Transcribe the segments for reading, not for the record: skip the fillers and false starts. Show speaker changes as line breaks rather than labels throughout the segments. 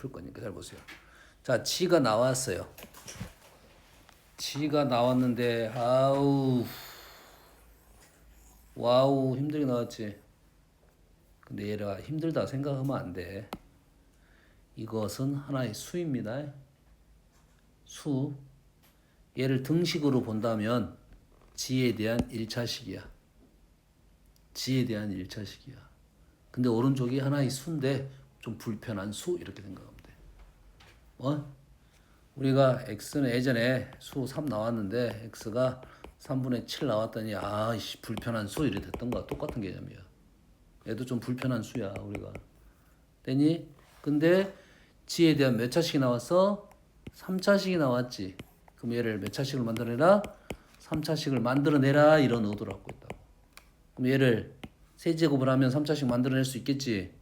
풀 거니까 잘 보세요. 자, G가 나왔어요. G가 나왔는데 아우 와우 힘들게 나왔지. 근데 얘가 힘들다 생각하면 안 돼. 이것은 하나의 수입니다. 수. 얘를 등식으로 본다면 G에 대한 1차식이야. G에 대한 1차식이야. 근데 오른쪽이 하나의 수인데 좀 불편한 수 이렇게 생각하면 돼. 우리가 x는 예전에 수 3 나왔는데 x가 3분의 7 나왔더니 아이씨 불편한 수 이래 됐던 거야. 똑같은 개념이야. 얘도 좀 불편한 수야 우리가. 됐니? 근데 g에 대한 몇 차식이 나왔어? 3차식이 나왔지. 그럼 얘를 몇 차식을 만들어내라? 3차식을 만들어내라 이런 의도를 갖고 있다고. 그럼 얘를 세제곱을 하면 3차식 만들어낼 수 있겠지.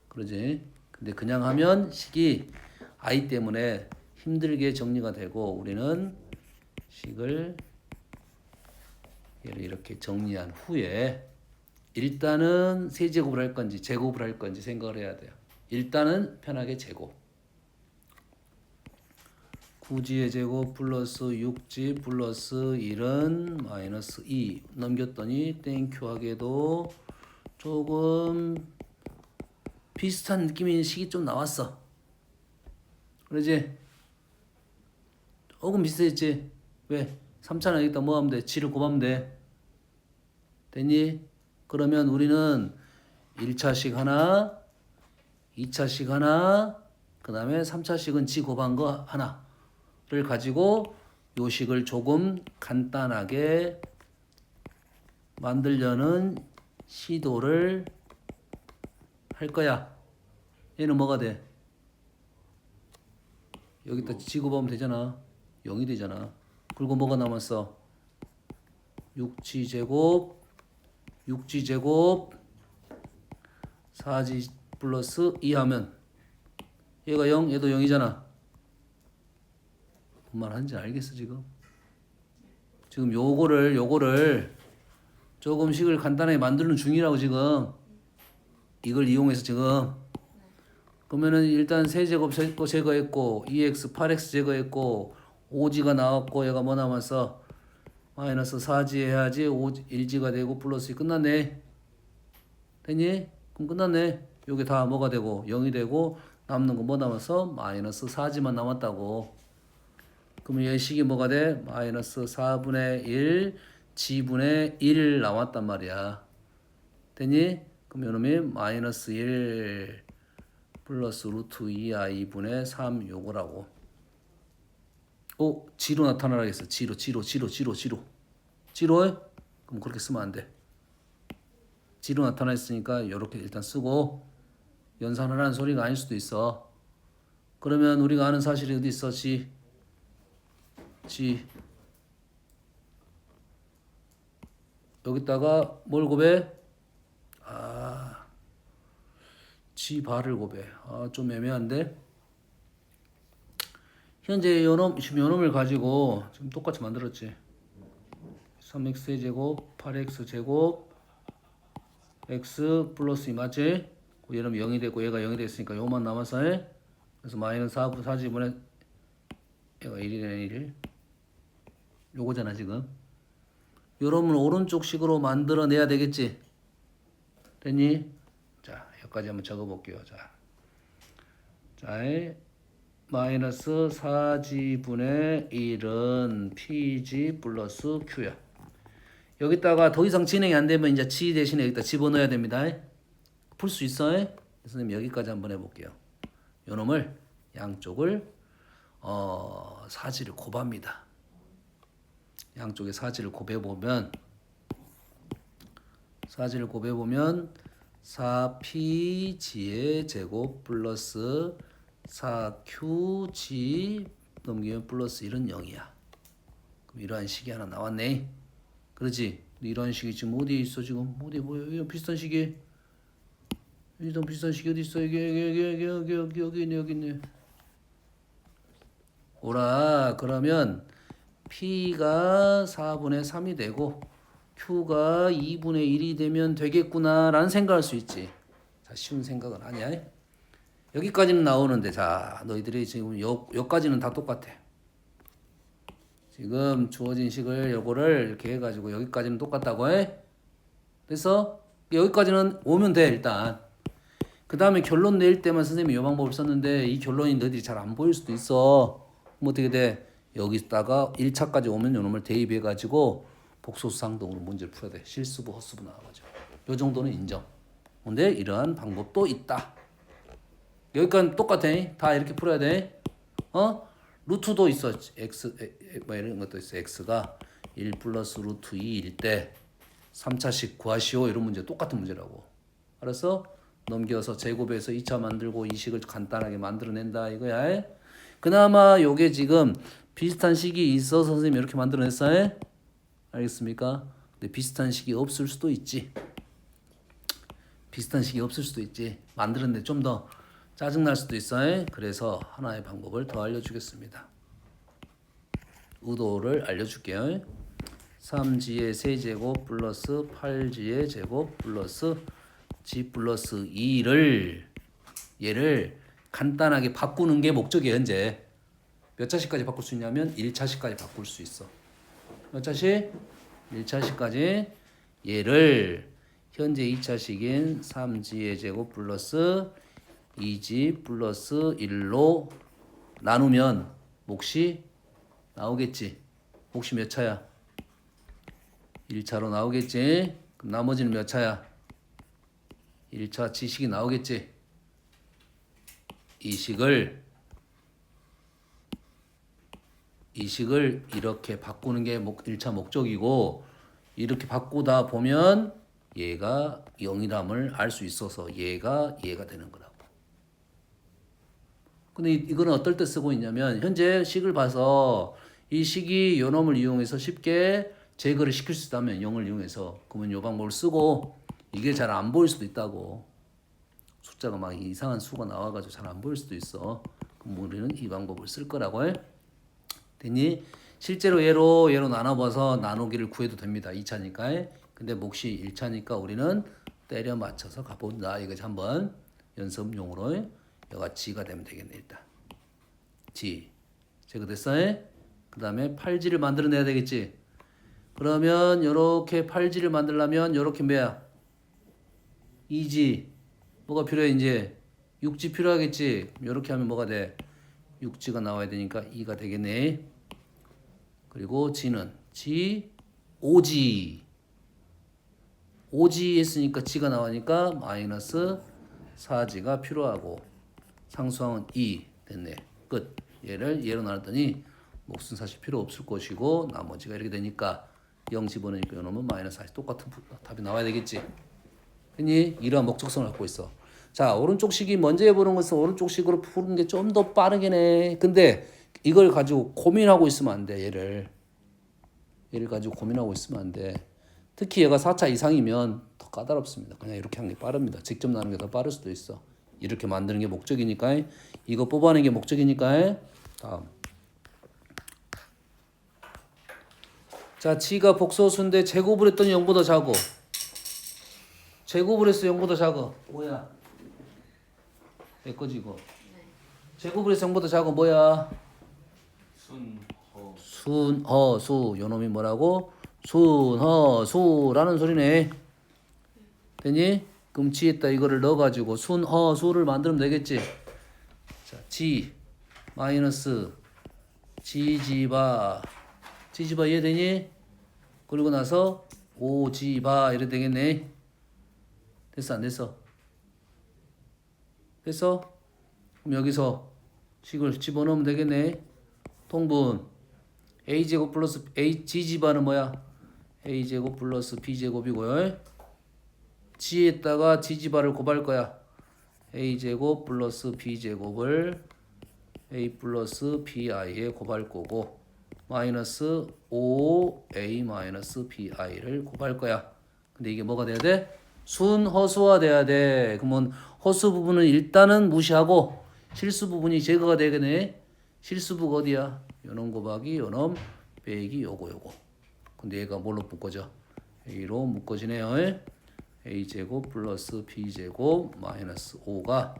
그러지? 근데 그냥 하면 식이 i 때문에 힘들게 정리가 되고 우리는 식을 얘를 이렇게 정리한 후에 일단은 세제곱을 할 건지 제곱을 할 건지 생각을 해야 돼요. 일단은 편하게 제곱. 9g의 제곱 플러스 6g 플러스 1은 마이너스 2 넘겼더니 땡큐하게도 조금 비슷한 느낌의 식이 좀 나왔어. 그러지? 조금 비슷했지? 왜? 3차는 여기다 뭐 하면 돼? g를 곱하면 돼. 됐니? 그러면 우리는 1차식 하나, 2차식 하나, 그 다음에 3차식은 g 곱한 거 하나를 가지고 요 식을 조금 간단하게 만들려는 시도를 할 거야. 얘는 뭐가 돼? 여기다 g 곱하면 되잖아. 0이 되잖아. 그리고 뭐가 남았어? 6g 제곱 6g 제곱 4g 플러스 2 하면 얘가 0, 얘도 0이잖아. 뭔 말 하는지 알겠어 지금? 지금 요거를 조금씩을 간단하게 만드는 중이라고 지금. 이걸 이용해서 지금. 그러면은 일단 세제곱 제거했고 2x 8x 제거했고 5g가 나왔고 얘가 뭐 남았어? 마이너스 4g 해야지 1g가 되고 플러스 2 끝났네. 됐니? 그럼 끝났네. 요게 다 뭐가 되고 0이 되고 남는 거 뭐 남았어? 마이너스 4g만 남았다고. 그러면 얘 식이 뭐가 돼? 마이너스 4분의 1 g분의 1 남았단 말이야. 됐니? 그럼 요놈이 마이너스 1 플러스 루트 2i분의 3 요거라고. g로 나타나라겠어. g로. 그럼 그렇게 쓰면 안 돼. g로 나타나 있으니까 요렇게 일단 쓰고 연산하라는 소리가 아닐 수도 있어. 그러면 우리가 아는 사실이 어디 있어? g 여기다가 뭘 곱해? g 바를 곱해. 좀 애매한데. 현재 지금 요놈을 가지고 지금 똑같이 만들었지. 3x 제곱 8x 제곱 x 플러스 2 맞지? 얘는 0이 되고 얘가 0이 됐으니까 요만 남았어. 그래서 마이너스 4지분의 얘가 1이 되는 1 요거잖아 지금. 요러면 오른쪽 식으로 만들어내야 되겠지? 됐니? 자 여기까지 한번 적어볼게요. 자 마이너스 4g분의 1은 pg 플러스 q야. 여기다가 더 이상 진행이 안 되면 이제 g 대신에 여기다 집어넣어야 됩니다. 풀 수 있어? 선생님 여기까지 한번 해볼게요. 요놈을 양쪽을 사지를 곱합니다. 양쪽에 사지를 곱해보면 4pg의 제곱 플러스 4qg 넘기면 플러스 1은 0이야. 그럼 이러한 식이 하나 나왔네. 그렇지? 이러한 식이 지금 어디에 있어 지금? 어디에 뭐야? 이런 비슷한 식이 어디 있어? 여기 있네. 오라. 그러면 P가 4분의 3이 되고 Q가 2분의 1이 되면 되겠구나라는 생각할 수 있지. 자, 쉬운 생각은 아니야. 여기까지는 나오는데 자 너희들이 지금 여기까지는 다 똑같아. 지금 주어진 식을 요거를 이렇게 해가지고 여기까지는 똑같다고 해. 그래서 여기까지는 오면 돼 일단. 그 다음에 결론 낼 때만 선생님이 이 방법을 썼는데 이 결론이 너희들이 잘 안 보일 수도 있어. 그럼 어떻게 돼? 여기다가 1차까지 오면 요놈을 대입해가지고 복소수상동으로 문제를 풀어야 돼. 실수부 헛수부 나와가지고. 요 정도는 인정. 근데 이러한 방법도 있다. 여기까지 똑같아. 다 이렇게 풀어야 돼. 루트도 있어. x 뭐 이런 것도 있어. x가 1 플러스 루트 2일 때 3차식 구하시오. 이런 문제 똑같은 문제라고. 알았어? 넘겨서 제곱해서 2차 만들고 이 식을 간단하게 만들어낸다 이거야. 그나마 요게 지금 비슷한 식이 있어서 선생님이 이렇게 만들어냈어. 알겠습니까? 근데 비슷한 식이 없을 수도 있지. 비슷한 식이 없을 수도 있지. 만들었는데 좀 더 짜증날 수도 있어. 그래서 하나의 방법을 더 알려주겠습니다. 의도를 알려줄게요. 3g의 세제곱 플러스 8g의 제곱 플러스 g 플러스 2를 얘를 간단하게 바꾸는 게 목적이에요. 현재 몇 차식까지 바꿀 수 있냐면 1차식까지 바꿀 수 있어. 몇 차식? 1차식까지 얘를 현재 2차식인 3g의 제곱 플러스 2g 플러스 1로 나누면 몫이 나오겠지. 몫이 몇 차야? 1차로 나오겠지. 그럼 나머지는 몇 차야? 1차 지식이 나오겠지. 이 식을 이렇게 바꾸는 게 1차 목적이고 이렇게 바꾸다 보면 얘가 0이람을 알 수 있어서 얘가 되는 거라고. 근데 이거는 어떨 때 쓰고 있냐면 현재 식을 봐서 이 식이 요 놈을 이용해서 쉽게 제거를 시킬 수 있다면 0을 이용해서 그러면 요 방법을 쓰고 이게 잘 안 보일 수도 있다고. 숫자가 막 이상한 수가 나와가지고 잘 안 보일 수도 있어. 그럼 우리는 이 방법을 쓸 거라고 해. 됐니? 실제로 얘로 나눠봐서 나누기를 구해도 됩니다. 2차니까. 근데 몫이 1차니까 우리는 때려 맞춰서 가본다. 이거 한번 연습용으로 여가 g가 되면 되겠네. 일단 g 제거됐어. 그 다음에 8g를 만들어내야 되겠지. 그러면 이렇게 8g를 만들려면 이렇게 뭐야? 2g 뭐가 필요해? 이제 6g 필요하겠지. 이렇게 하면 뭐가 돼? 6g가 나와야 되니까 2가 되겠네. 그리고 g는 g 5g 5g 했으니까 g가 나오니까 마이너스 4g가 필요하고 상수항은 2 됐네. 끝. 얘를 얘로 나눴더니 몫은 사실 필요 없을 것이고 나머지가 이렇게 되니까 0 집어넣으니까 이놈은 마이너스 40 똑같은 답이 나와야 되겠지. 그니 이러한 목적성을 갖고 있어. 자, 오른쪽 식이 먼저 해보는 것은 오른쪽 식으로 푸는 게 좀 더 빠르긴 해. 근데 이걸 가지고 고민하고 있으면 안 돼. 얘를 가지고 고민하고 있으면 안 돼. 특히 얘가 4차 이상이면 더 까다롭습니다. 그냥 이렇게 하는 게 빠릅니다. 직접 나누는 게 더 빠를 수도 있어. 이렇게 만드는 게 목적이니까 이거 뽑아내는 게 목적이니까. 다음. 자, g가 복소수인데 제곱을 했더니 0보다 작어. 제곱을 했어 0보다 작어. 뭐야? 내 거지 이거. 제곱을 해서 0보다 작어. 뭐야? 순허수. 요놈이 뭐라고? 순허수라는 소리네. 됐니? 그럼 g에다 이거를 넣어가지고 순허수를 만들면 되겠지. 자, g 마이너스 g지바 이해되니? 그리고 나서 5g바 이래 되겠네. 됐어 안 됐어? 됐어? 그럼 여기서 식을 집어넣으면 되겠네. 통분 a제곱 플러스 g지바는 뭐야? a제곱 플러스 b제곱이고요. g에다가 g지바를 곱할 거야. a제곱 플러스 b제곱을 a 플러스 bi에 곱할 거고 마이너스 5a 마이너스 bi를 곱할 거야. 근데 이게 뭐가 돼야 돼? 순허수화 돼야 돼. 그러면 허수 부분은 일단은 무시하고 실수 부분이 제거가 되겠네. 실수부가 어디야? 요놈 곱하기 요놈 빼기 요거. 근데 얘가 뭘로 묶어져? a로 묶어지네요. a제곱 플러스 b제곱 마이너스 5가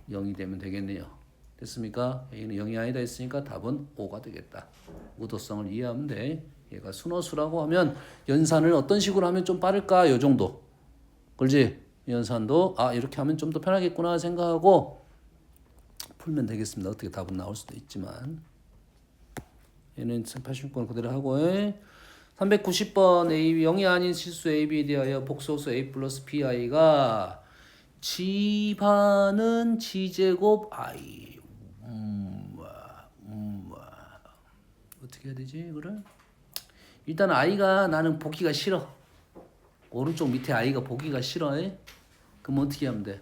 0이 되면 되겠네요. 됐습니까? a는 0이 아니다 했으니까 답은 5가 되겠다. 의도성을 이해하면 돼. 얘가 순허수라고 하면 연산을 어떤 식으로 하면 좀 빠를까? 요 정도. 그렇지? 연산도 이렇게 하면 좀 더 편하겠구나 생각하고 풀면 되겠습니다. 어떻게 답은 나올 수도 있지만 얘는 86번 그대로 하고 390번 A, 0이 아닌 실수 AB에 대하여 복소수 A 플러스 BI가 집하는 G제곱 I 어떻게 해야 되지 이거를? 일단 I가 나는 보기가 싫어. 오른쪽 밑에 I가 보기가 싫어. 그럼 어떻게 하면 돼?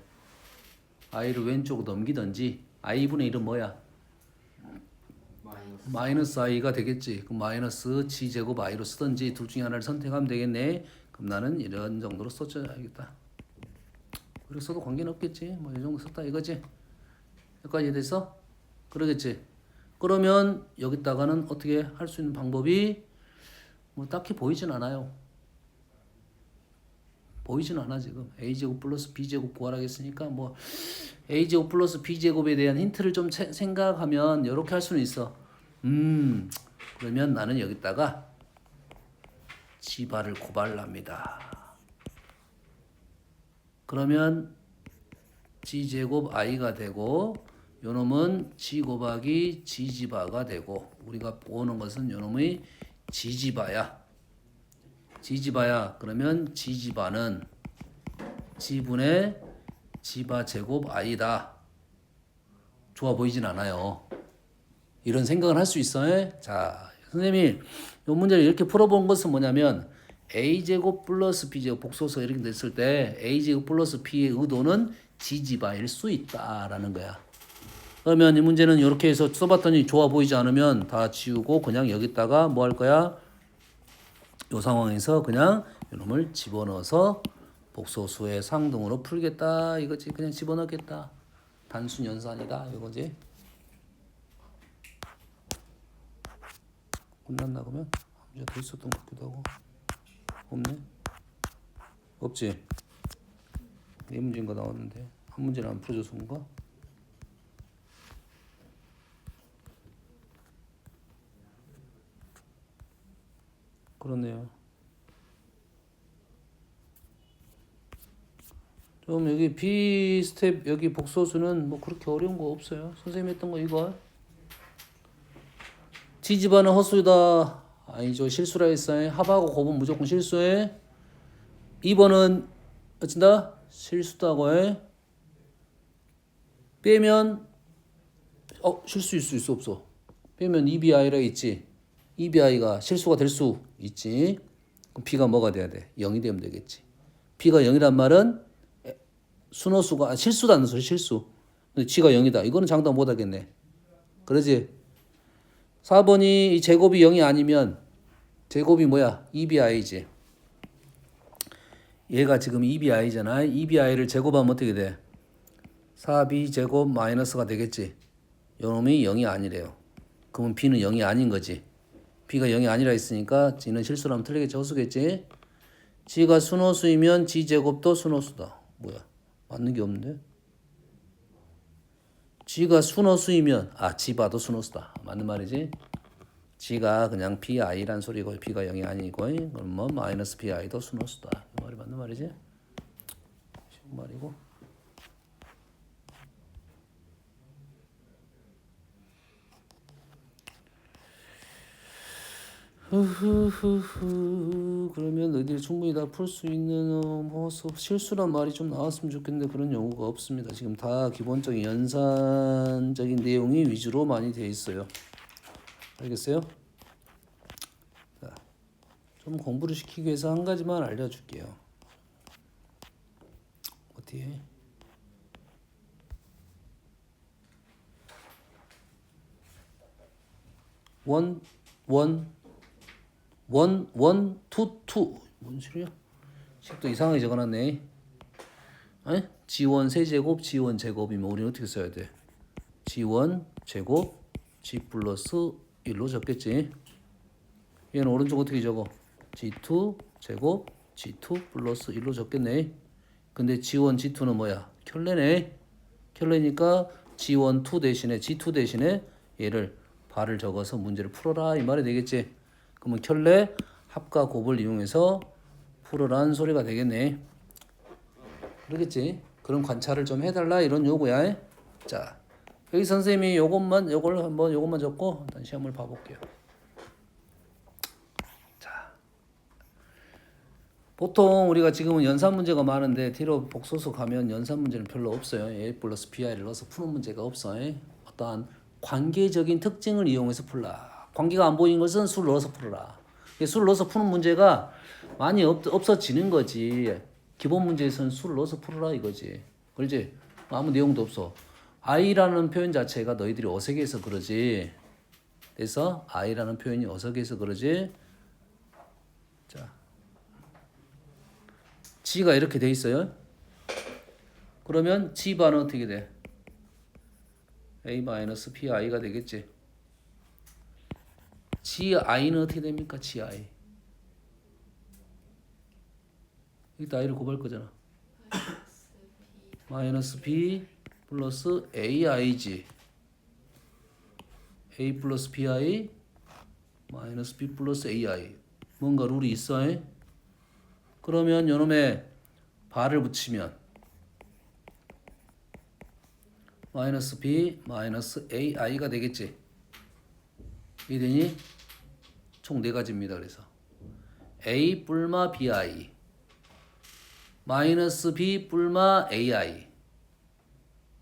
I를 왼쪽으로 넘기든지 I분의 1은 뭐야? 마이너스 I가 되겠지. 그럼 마이너스 G제곱 I로 쓰든지 둘 중에 하나를 선택하면 되겠네. 그럼 나는 이런 정도로 써줘야겠다. 그렇게 써도 관계는 없겠지. 뭐 이 정도 썼다 이거지. 여기까지 이해됐어? 그러겠지. 그러면 여기다가는 어떻게 할 수 있는 방법이 뭐 딱히 보이진 않아요. 보이진 않아 지금. a제곱 플러스 b제곱 구하라겠으니까 뭐 a제곱 플러스 b제곱에 대한 힌트를 좀 생각하면 이렇게 할 수는 있어. 그러면 나는 여기다가 지바를 고발합니다. 그러면 g제곱 i가 되고 요놈은 g 곱하기 g지바가 되고 우리가 보는 것은 요놈의 g지바야. g지바야. 그러면 g지바는 g분의 지바 제곱 i다. 좋아 보이진 않아요. 이런 생각을 할 수 있어요. 자, 선생님이 이 문제를 이렇게 풀어본 것은 뭐냐면 a제곱 플러스 b제곱 복소수가 이렇게 됐을 때 a제곱 플러스 b의 의도는 g지바일 수 있다라는 거야. 그러면 이 문제는 이렇게 해서 써봤더니 좋아 보이지 않으면 다 지우고 그냥 여기다가 뭐 할 거야? 이 상황에서 그냥 이놈을 집어넣어서 복소수의 상등으로 풀겠다 이거지. 그냥 집어넣겠다. 단순 연산이다 이거지. 끝났나 그러면? 문제 더 있었던 것 같기도 하고. 없네? 없지? 네 문제인가 나왔는데 한 문제는 안 풀어줘서 그런가? 그렇네요. 좀 여기 B 스텝 여기 복소수는 뭐 그렇게 어려운 거 없어요. 선생님이 했던 거 이거. G집안은 허수다. 아니죠. 실수라 했어요. 합하고 곱은 무조건 실수해. 2번은 어쩐다? 실수다고 해. 빼면 실수일 수 있어 없어? 빼면 EBI라 있지. EBI가 실수가 될 수 있지. 그럼 B가 뭐가 돼야 돼? 0이 되면 되겠지. B가 0이란 말은 순호수가 실수다는 소리 실수. 근데 G가 0이다. 이거는 장담 못 하겠네. 그러지? 4번이 이 제곱이 0이 아니면 제곱이 뭐야? EBI지. 얘가 지금 EBI잖아. EBI를 제곱하면 어떻게 돼? 4B 제곱 마이너스가 되겠지. 요놈이 0이 아니래요. 그러면 B는 0이 아닌 거지. B가 0이 아니라 했으니까 G는 실수라면 틀리겠지. 허수겠지. G가 순호수이면 G제곱도 순호수다. 뭐야? 맞는 게 없는데? G가 순호수이면 G바도 순호수다. 맞는 말이지? G가 그냥 PI란 소리고 B가 0이 아니고 그럼 뭐 마이너스 PI도 순호수다. 이 말이 맞는 말이지? 쉬운 말이고. 그러면 너희들이 충분히 다 풀 수 있는 뭐 실수란 말이 좀 나왔으면 좋겠는데 그런 연구가 없습니다. 지금 다 기본적인 연산적인 내용이 위주로 많이 돼 있어요. 알겠어요? 자, 좀 공부를 시키기 위해서 한 가지만 알려줄게요. 어떻게? 원, 투. 뭔 소리야? 식도 이상하게 적어놨네. G1 세제곱, G1 제곱이면 우리는 어떻게 써야 돼? G1 제곱, G 플러스 1로 적겠지. 얘는 오른쪽 어떻게 적어? G2 제곱, G2 플러스 1로 적겠네. 근데 G1, G2는 뭐야? 켤레네. 켤레니까 G1, 2 대신에 G2 대신에 얘를 발을 적어서 문제를 풀어라 이 말이 되겠지. 그러면 켤레 합과 곱을 이용해서 풀어라는 소리가 되겠네. 그러겠지. 그런 관찰을 좀 해달라 이런 요구야. 자, 여기 선생님이 요것만 적고 일단 시험을 봐볼게요. 자, 보통 우리가 지금은 연산 문제가 많은데 뒤로 복소수 가면 연산 문제는 별로 없어요. A 플러스 BI를 넣어서 푸는 문제가 없어. 어떠한 관계적인 특징을 이용해서 풀라. 관계가 안 보이는 것은 수를 넣어서 풀어라. 수를 넣어서 푸는 문제가 많이 없어지는 거지. 기본 문제에서는 수를 넣어서 풀어라 이거지. 그렇지? 아무 내용도 없어. I라는 표현 자체가 너희들이 어색해서 그러지. 그래서 I라는 표현이 어색해서 그러지. 자, G가 이렇게 돼 있어요. 그러면 G바는 어떻게 돼? A-PI가 되겠지. GI는 어떻게 됩니까? GI. 여기다 I를 곱할 거잖아. 마이너스 B 플러스 AIG. A 플러스 BI 마이너스 B 플러스 AI. 뭔가 룰이 있어. 그러면 요놈에 발을 붙이면 마이너스 B 마이너스 AI가 되겠지. 이되니 총 4가지입니다. 그래서 A 뿔마 BI 마이너스 B 뿔마 AI.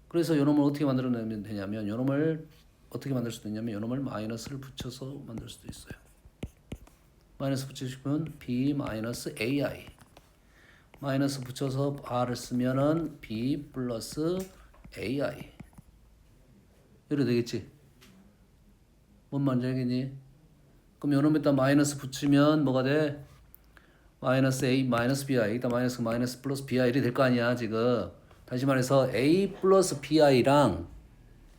그래서 요놈을 어떻게 만들어내면 되냐면 요놈을 어떻게 만들 수도 있냐면 요놈을 마이너스를 붙여서 만들 수도 있어요. 마이너스 붙이시면 B 마이너스 AI 마이너스 붙여서 R을 쓰면은 B 플러스 AI 이래 되겠지. 뭔 말인지 알겠니? 그럼 요놈에다 마이너스 붙이면 뭐가 돼? 마이너스 A 마이너스 BI 일단 마이너스 플러스 BI 이렇게 될 거 아니야 지금. 다시 말해서 A 플러스 BI랑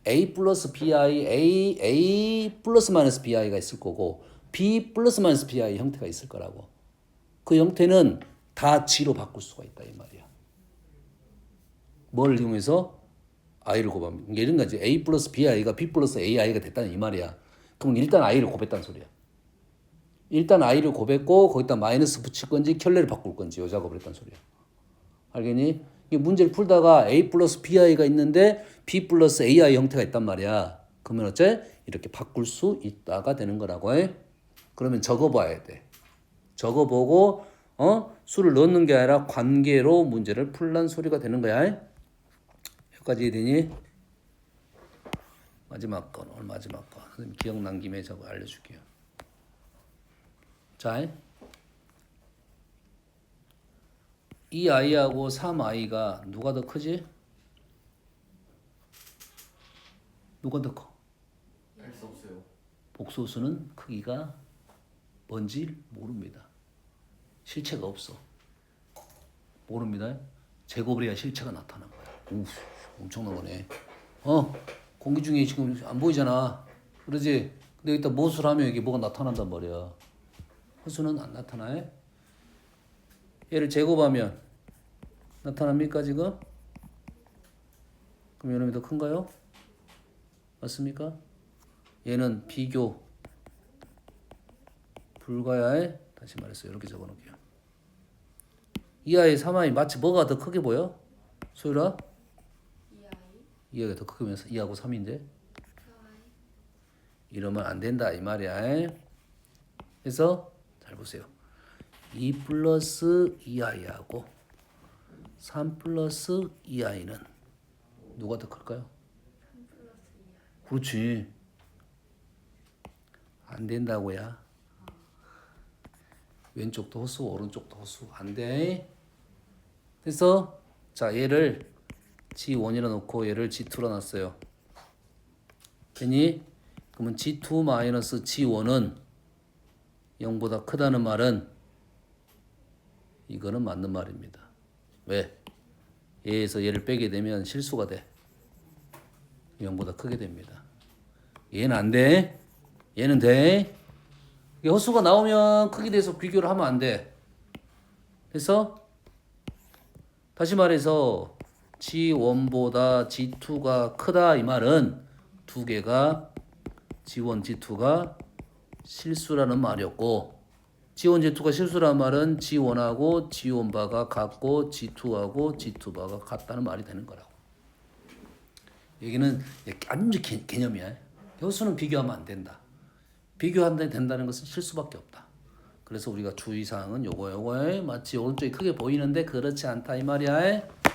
A 플러스 BI A 플러스 마이너스 BI가 있을 거고 B 플러스 마이너스 BI 형태가 있을 거라고. 그 형태는 다 G로 바꿀 수가 있다 이 말이야. 뭘 이용해서? I를 곱하면 이런 거지. A 플러스 BI가 B 플러스 AI가 됐다는 이 말이야. 그럼 일단 I를 곱했다는 소리야. 일단 I를 곱했고 거기다 마이너스 붙일 건지 켤레를 바꿀 건지 요 작업을 했다는 소리야. 알겠니? 이게 문제를 풀다가 A 플러스 BI가 있는데 B 플러스 AI 형태가 있단 말이야. 그러면 어째? 이렇게 바꿀 수 있다가 되는 거라고 해. 그러면 적어봐야 돼. 적어보고 수를 넣는 게 아니라 관계로 문제를 풀란 소리가 되는 거야. 여기까지 되니? 마지막 건, 오늘 마지막 건. 선생님 기억난 김에 저거 알려줄게요. 자, 이 아이하고 3i가 누가 더 크지? 누가 더 커?
알 수 없어요.
복소수는 크기가 뭔지 모릅니다. 실체가 없어. 모릅니다. 제곱을 해야 실체가 나타난 거야. 우, 엄청난 거네. 공기 중에 지금 안 보이잖아. 그러지? 근데 여기다 모수를 하면 이게 뭐가 나타난단 말이야. 허수는 안 나타나. 얘를 제곱하면 나타납니까 지금? 그럼 이놈이 더 큰가요? 맞습니까? 얘는 비교 불가야에 다시 말했어요. 이렇게 적어놓을게요. 2i, 3i 마치 뭐가 더 크게 보여? 소율아? 2i가 더 크면서 2하고 3인데? 이러면 안 된다 이 말이야. 그래서 잘 보세요. 2 플러스 2i하고 3 플러스 2i는 누가 더 클까요? 3 플러스 2i. 그렇지. 안 된다고야. 왼쪽도 허수, 오른쪽도 허수. 안 돼. 그래서 자 얘를 G1이라 놓고 얘를 G2라 놨어요. 되니? 그러면 G2 마이너스 G1은 0보다 크다는 말은 이거는 맞는 말입니다. 왜? 얘에서 얘를 빼게 되면 실수가 돼. 0보다 크게 됩니다. 얘는 안 돼. 얘는 돼. 허수가 나오면 크게 돼서 비교를 하면 안 돼. 그래서 다시 말해서 G1보다 G2가 크다 이 말은 두 개가 G1, G2가 실수라는 말이었고 G1, G2가 실수라는 말은 G1하고 G1바가 같고 G2하고 G2바가 같다는 말이 되는 거라고. 여기는 아주 개념이야. 효수는 비교하면 안 된다. 비교한다 된다는 것은 실수밖에 없다. 그래서 우리가 주의사항은 요거에 마치 오른쪽이 크게 보이는데 그렇지 않다 이 말이야.